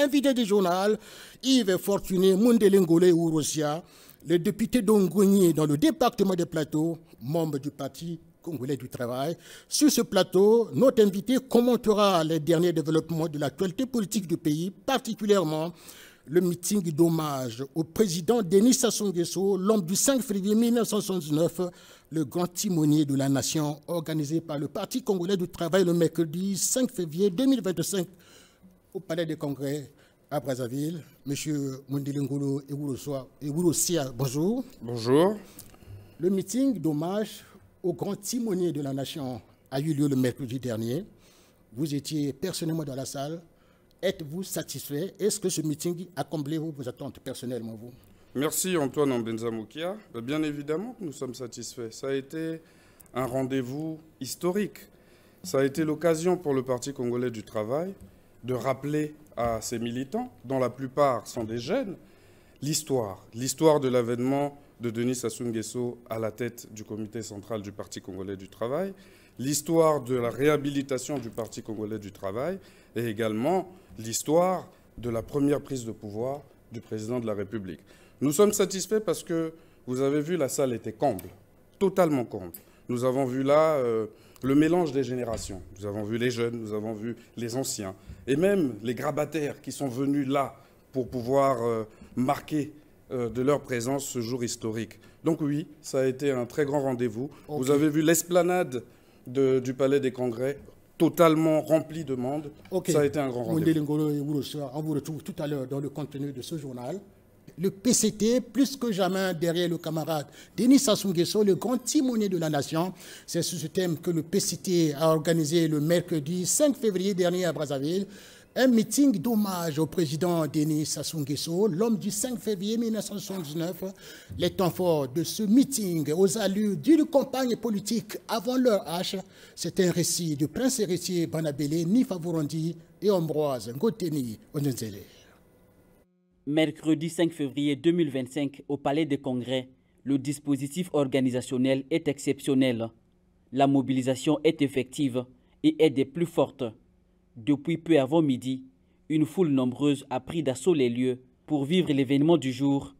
Invité du journal, Yves Fortuné Mundelengole Ourosia, le député d'Ongogny dans le département des Plateaux, membre du Parti congolais du travail. Sur ce plateau, notre invité commentera les derniers développements de l'actualité politique du pays, particulièrement le meeting d'hommage au président Denis Sassou Nguesso, l'homme du 5 février 1979, le grand timonier de la nation, organisé par le Parti congolais du travail le mercredi 5 février 2025 au Palais des Congrès à Brazzaville. Monsieur Mundelengolo Ourosia, bonjour. Bonjour. Le meeting d'hommage au grand timonier de la nation a eu lieu le mercredi dernier. Vous étiez personnellement dans la salle. Êtes-vous satisfait? Est-ce que ce meeting a comblé vos attentes personnellement, vous? Merci Antoine Mbenzamoukia. Bien évidemment que nous sommes satisfaits. Ça a été un rendez-vous historique. Ça a été l'occasion pour le Parti congolais du travail de rappeler à ses militants, dont la plupart sont des jeunes, l'histoire de l'avènement de Denis Sassou Nguesso à la tête du comité central du Parti congolais du travail, l'histoire de la réhabilitation du Parti congolais du travail et également l'histoire de la première prise de pouvoir du président de la République. Nous sommes satisfaits parce que, vous avez vu, la salle était comble, totalement comble. Nous avons vu là le mélange des générations. Nous avons vu les jeunes, nous avons vu les anciens, et même les grabataires qui sont venus là pour pouvoir marquer de leur présence ce jour historique. Donc oui, ça a été un très grand rendez-vous. Okay. Vous avez vu l'esplanade du Palais des Congrès totalement remplie de monde. Okay. Ça a été un grand rendez-vous. On vous retrouve tout à l'heure dans le contenu de ce journal. Le PCT, plus que jamais derrière le camarade Denis Sassou Nguesso, le grand timonier de la nation. C'est sur ce thème que le PCT a organisé le mercredi 5 février dernier à Brazzaville un meeting d'hommage au président Denis Sassou Nguesso, l'homme du 5 février 1979. Les temps forts de ce meeting, aux allures d'une campagne politique avant leur âge, c'est un récit du prince héritier Banabélé, Nifa Vorondi et Ambroise Ngoteni Onenzele. Mercredi 5 février 2025, au Palais des Congrès, le dispositif organisationnel est exceptionnel. La mobilisation est effective et est des plus fortes. Depuis peu avant midi, une foule nombreuse a pris d'assaut les lieux pour vivre l'événement du jour,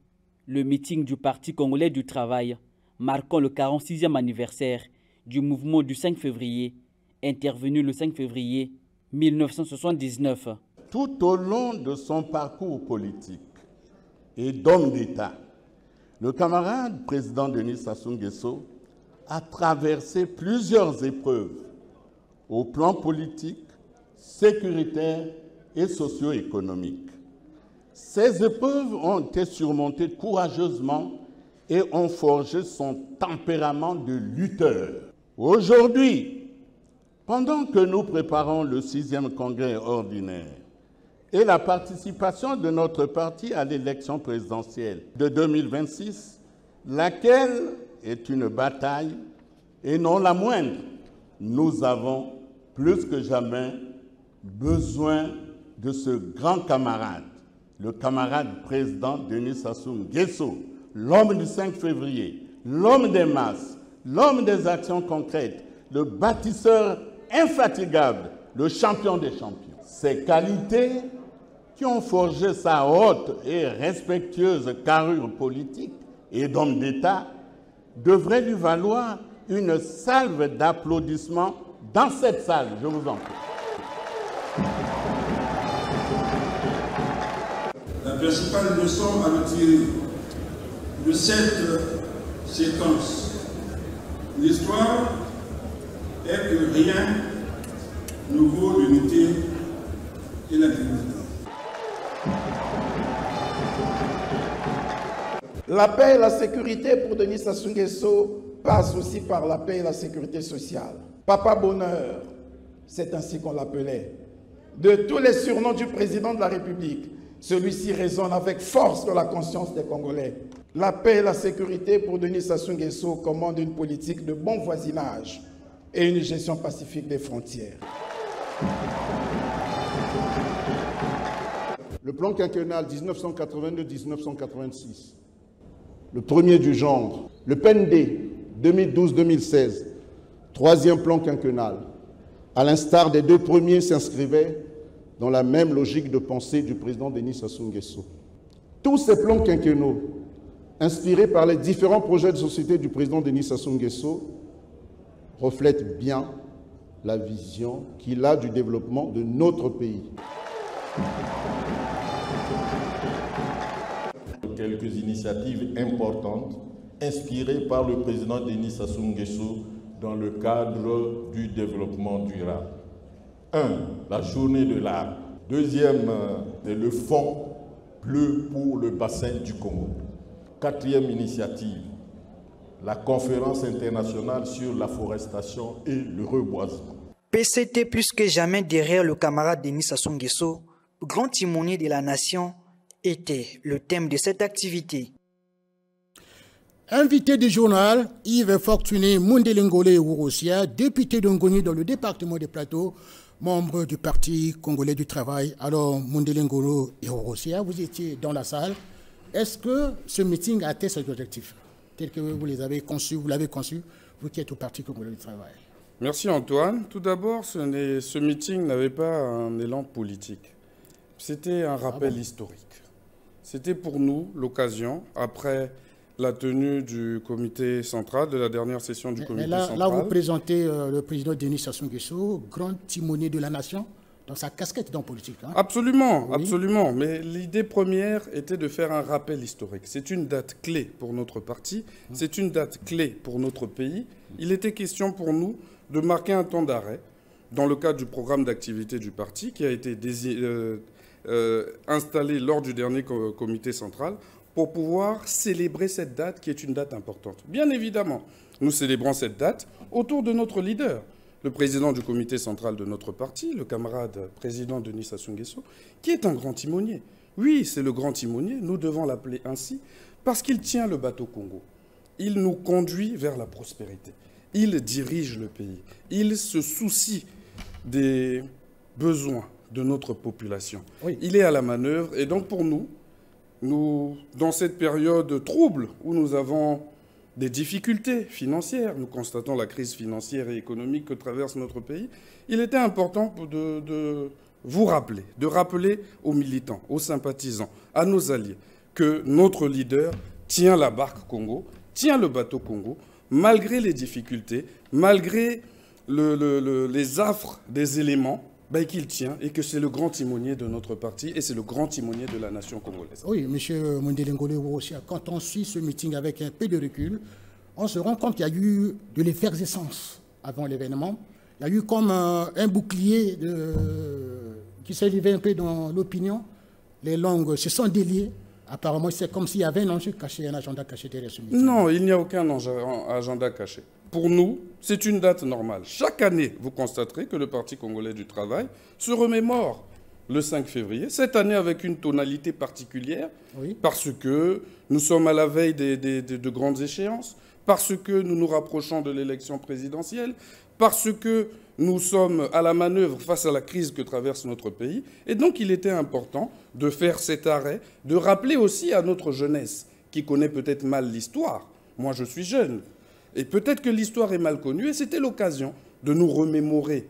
le meeting du Parti congolais du travail, marquant le 46e anniversaire du mouvement du 5 février, intervenu le 5 février 1979. Tout au long de son parcours politique et d'homme d'État, le camarade président Denis Sassou Nguesso a traversé plusieurs épreuves au plan politique, sécuritaire et socio-économique. Ces épreuves ont été surmontées courageusement et ont forgé son tempérament de lutteur. Aujourd'hui, pendant que nous préparons le 6e congrès ordinaire et la participation de notre parti à l'élection présidentielle de 2026, laquelle est une bataille et non la moindre, nous avons plus que jamais besoin de ce grand camarade, le camarade président Denis Sassou Nguesso, l'homme du 5 février, l'homme des masses, l'homme des actions concrètes, le bâtisseur infatigable, le champion des champions. Ces qualités qui ont forgé sa haute et respectueuse carrure politique et d'homme d'État devraient lui valoir une salve d'applaudissements dans cette salle. Je vous en prie. La principale leçon à retirer de cette séquence de l'histoire est que rien ne vaut l'unité et la dignité. La paix et la sécurité pour Denis Sassou Nguesso passe aussi par la paix et la sécurité sociale. Papa Bonheur, c'est ainsi qu'on l'appelait. De tous les surnoms du président de la République, celui-ci résonne avec force dans la conscience des Congolais. La paix et la sécurité pour Denis Sassou Nguesso commandent une politique de bon voisinage et une gestion pacifique des frontières. Le plan quinquennal 1982-1986, le premier du genre, le PND 2012-2016, troisième plan quinquennal, à l'instar des deux premiers, s'inscrivait dans la même logique de pensée du président Denis Sassou Nguesso. Tous ces plans quinquennaux, inspirés par les différents projets de société du président Denis Sassou Nguesso, reflètent bien la vision qu'il a du développement de notre pays. Quelques initiatives importantes inspirées par le président Denis Sassou Nguesso dans le cadre du développement durable. 1. La journée de l'arbre. 2e, le fonds bleu pour le bassin du Congo. 4e initiative, la conférence internationale sur la forestation et le reboisement. PCT plus que jamais derrière le camarade Denis Sassou Nguesso, grand timonier de la nation, était le thème de cette activité. Invité du journal, Yves Fortuné Mondelengole Ourosia, député d'Ongoni dans le département des Plateaux, membre du Parti congolais du travail. Alors, Mondelengole Ourosia, vous étiez dans la salle. Est-ce que ce meeting a atteint ses objectifs, tel que vous l'avez conçu, vous qui êtes au Parti congolais du travail? Merci Antoine. Tout d'abord, ce meeting n'avait pas un élan politique. C'était un rappel historique. C'était pour nous l'occasion, après la tenue du comité central, de la dernière session du comité central. Là, vous présentez le président Denis Sassou Nguesso, grand timonier de la nation, dans sa casquette dans politique. Hein. Absolument, oui. Absolument. Mais l'idée première était de faire un rappel historique. C'est une date clé pour notre parti, c'est une date clé pour notre pays. Il était question pour nous de marquer un temps d'arrêt dans le cadre du programme d'activité du parti qui a été installé lors du dernier comité central pour pouvoir célébrer cette date qui est une date importante. Bien évidemment, nous célébrons cette date autour de notre leader, le président du comité central de notre parti, le camarade président Denis Sassou Nguesso, qui est un grand timonier. Oui, c'est le grand timonier, nous devons l'appeler ainsi, parce qu'il tient le bateau Congo. Il nous conduit vers la prospérité. Il dirige le pays. Il se soucie des besoins de notre population. Oui. Il est à la manœuvre. Et donc pour nous, dans cette période trouble où nous avons des difficultés financières, nous constatons la crise financière et économique que traverse notre pays, il était important de vous rappeler, de rappeler aux militants, aux sympathisants, à nos alliés, que notre leader tient la barque Congo, tient le bateau Congo, malgré les difficultés, malgré les affres des éléments, qu'il tient et que c'est le grand timonier de notre parti et c'est le grand timonier de la nation congolaise. Oui, M. Mondelengole Ourosia, quand on suit ce meeting avec un peu de recul, on se rend compte qu'il y a eu de l'effervescence avant l'événement. Il y a eu comme un bouclier qui s'est levé un peu dans l'opinion. Les langues se sont déliées. Apparemment, c'est comme s'il y avait un enjeu caché, un agenda caché derrière ce meeting. Non, il n'y a aucun agenda caché. Pour nous, c'est une date normale. Chaque année, vous constaterez que le Parti congolais du travail se remémore le 5 février. Cette année avec une tonalité particulière, oui, parce que nous sommes à la veille de grandes échéances, parce que nous nous rapprochons de l'élection présidentielle, parce que nous sommes à la manœuvre face à la crise que traverse notre pays. Et donc, il était important de faire cet arrêt, de rappeler aussi à notre jeunesse, qui connaît peut-être mal l'histoire. Moi, je suis jeune. Et peut-être que l'histoire est mal connue. Et c'était l'occasion de nous remémorer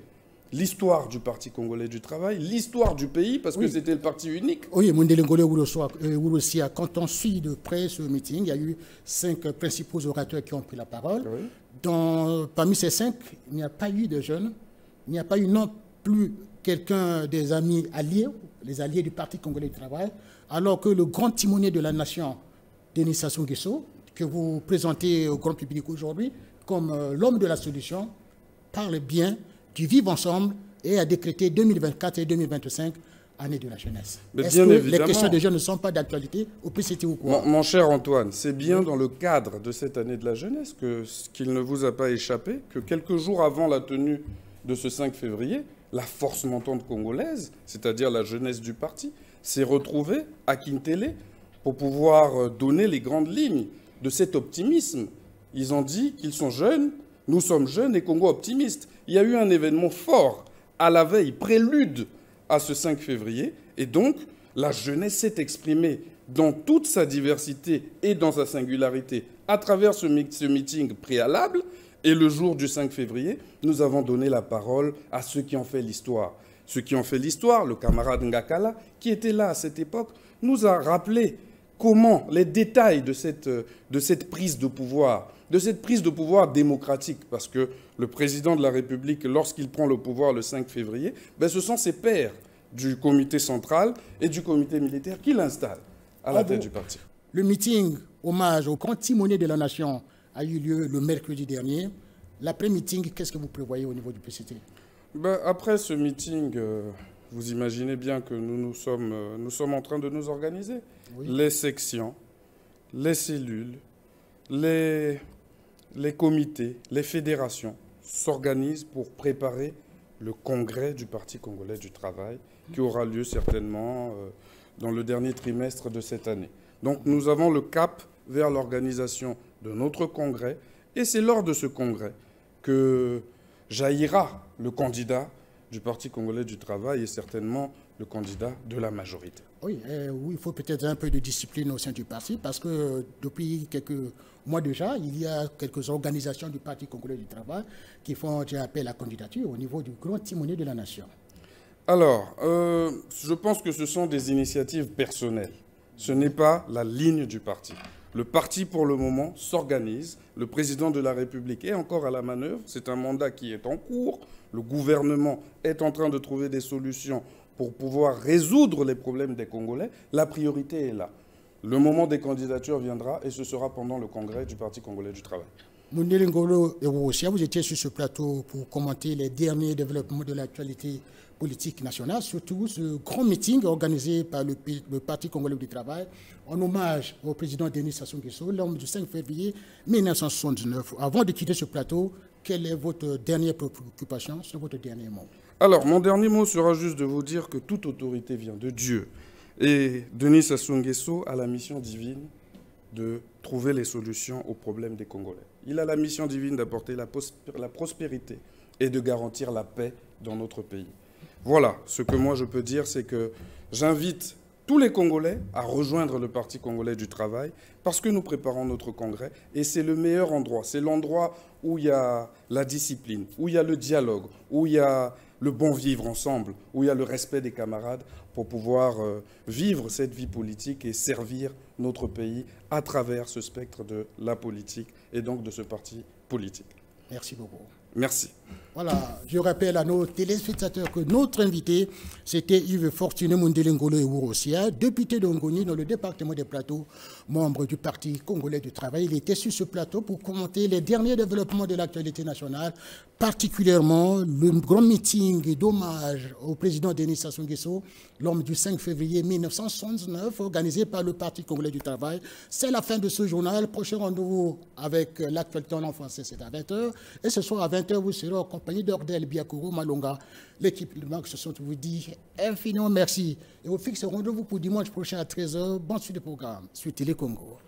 l'histoire du Parti congolais du travail, l'histoire du pays, parce que c'était le parti unique. Oui, Mondelengole Ourosia, quand on suit de près ce meeting, il y a eu 5 principaux orateurs qui ont pris la parole. Oui. Parmi ces 5, il n'y a pas eu de jeunes, il n'y a pas eu non plus quelqu'un des amis alliés, les alliés du Parti congolais du travail, alors que le grand timonier de la nation, Denis Sassou Nguesso, que vous présentez au grand public aujourd'hui comme l'homme de la solution, parle bien du vivre ensemble et a décrété 2024 et 2025 année de la jeunesse. Est-ce que les questions des jeunes ne sont pas d'actualité au PCT ou quoi? Mon cher Antoine, c'est bien dans le cadre de cette année de la jeunesse qu'il ne vous a pas échappé que quelques jours avant la tenue de ce 5 février, la force montante congolaise, c'est-à-dire la jeunesse du parti, s'est retrouvée à Kintélé pour pouvoir donner les grandes lignes de cet optimisme. Ils ont dit qu'ils sont jeunes, nous sommes jeunes et Congo optimiste. Il y a eu un événement fort à la veille, prélude à ce 5 février, et donc la jeunesse s'est exprimée dans toute sa diversité et dans sa singularité à travers ce meeting préalable. Et le jour du 5 février, nous avons donné la parole à ceux qui ont fait l'histoire. ceux qui ont fait l'histoire, le camarade Ngakala, qui était là à cette époque, nous a rappelé comment les détails de cette prise de pouvoir démocratique, parce que le président de la République, lorsqu'il prend le pouvoir le 5 février, ce sont ses pairs du comité central et du comité militaire qui l'installent à la tête du parti. Le meeting hommage au grand timonier de la nation a eu lieu le mercredi dernier. L'après-meeting, qu'est-ce que vous prévoyez au niveau du PCT? Après ce meeting, vous imaginez bien que nous sommes en train de nous organiser. Oui. Les sections, les cellules, les comités, les fédérations s'organisent pour préparer le congrès du Parti congolais du travail qui aura lieu certainement dans le dernier trimestre de cette année. Donc nous avons le cap vers l'organisation de notre congrès et c'est lors de ce congrès que jaillira le candidat du Parti congolais du travail et certainement le candidat de la majorité. Oui, il faut peut-être un peu de discipline au sein du parti parce que depuis quelques mois déjà, il y a quelques organisations du Parti congolais du travail qui font appel à la candidature au niveau du grand timonier de la nation. Alors, je pense que ce sont des initiatives personnelles. Ce n'est pas la ligne du parti. Le parti, pour le moment, s'organise. Le président de la République est encore à la manœuvre. C'est un mandat qui est en cours. Le gouvernement est en train de trouver des solutions pour pouvoir résoudre les problèmes des Congolais. La priorité est là. Le moment des candidatures viendra et ce sera pendant le congrès du Parti congolais du travail. Moundélé Ngolo et Ourosia, vous étiez sur ce plateau pour commenter les derniers développements de l'actualité politique nationale, surtout ce grand meeting organisé par le Parti congolais du travail en hommage au président Denis Sassou Nguesso, l'homme du 5 février 1979. Avant de quitter ce plateau, quelle est votre dernière préoccupation, sur votre dernier mot? Alors, mon dernier mot sera juste de vous dire que toute autorité vient de Dieu. Et Denis Sassou Nguesso a la mission divine de trouver les solutions aux problèmes des Congolais. Il a la mission divine d'apporter la prospérité et de garantir la paix dans notre pays. Voilà, ce que moi je peux dire, c'est que j'invite tous les Congolais à rejoindre le Parti congolais du travail parce que nous préparons notre congrès et c'est le meilleur endroit. C'est l'endroit où il y a la discipline, où il y a le dialogue, où il y a le bon vivre ensemble, où il y a le respect des camarades pour pouvoir vivre cette vie politique et servir notre pays à travers ce spectre de la politique et donc de ce parti politique. Merci beaucoup. Merci. Voilà, je rappelle à nos téléspectateurs que notre invité, c'était Yves Fortuné Moundélé Ngolo Ourosia, député de Ngoni dans le département des Plateaux, membre du Parti congolais du travail. Il était sur ce plateau pour commenter les derniers développements de l'actualité nationale, particulièrement le grand meeting d'hommage au président Denis Sassou Nguesso, l'homme du 5 février 1969, organisé par le Parti congolais du travail. C'est la fin de ce journal. Prochain rendez-vous avec l'actualité en français, c'est à 20h. Et ce soir à 20h, vous serez en compagnie d'Ordel Biakoro Malonga. L'équipe de Marc Sosson vous dit infiniment merci. Et vous fixe rendez-vous pour dimanche prochain à 13h. Bonne suite de programme sur Télé Congo.